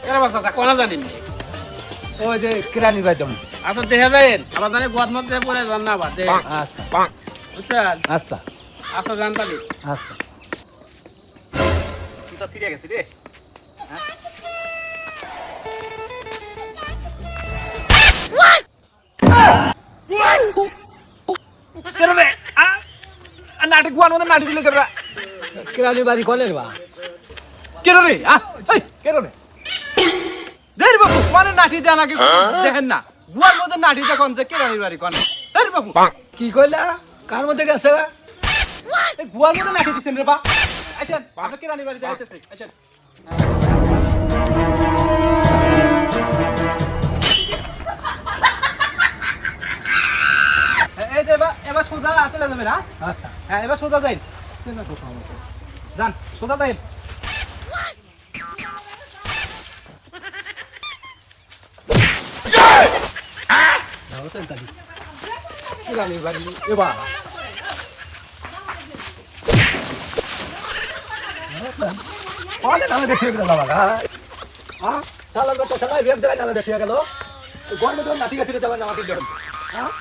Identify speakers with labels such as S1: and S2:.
S1: কেন বাচ্চা কোন জানি নি
S2: ওই যে কিরানি বাইতম।
S1: আচ্ছা দেখে যাইন আমার জানি গোয়াত মধ্যে পড়ে যান না বাদ দে
S2: আচ্ছা
S1: বুঝছেন
S2: আচ্ছা
S1: আচ্ছা জানতালি
S2: আচ্ছা।
S1: তুই সিরিয়া গেছি রে
S2: কেন রে নাটি গুয়ার মধ্যে নাটি দিলে কেন কিরানি বাড়ি কলের বা কেন রে কেন রে দেখ বাবু মানে নাটি দেন আগে দেখেন না গুয়ার মধ্যে নাটি দেখুন যে কিরানির বাড়ি কনে দেখ বাবু কি কইলা কার মধ্যে গেছে গুয়ার মধ্যে নাটি দিছেন রে বা আচ্ছা আমরা কিরানির বাড়ি যাইতেছি আচ্ছা এই যে এবার সোজা চলে যাবে না আচ্ছা হ্যাঁ এবার সোজা যাই যান সোজা যাই দেখিয়ে গেল বাবা হ্যাঁ চালার কথা চালাই ভেব দেয় না দেখিয়ে গেল গর্ব নাটি গেছিল যাবেন আমাকে হ্যাঁ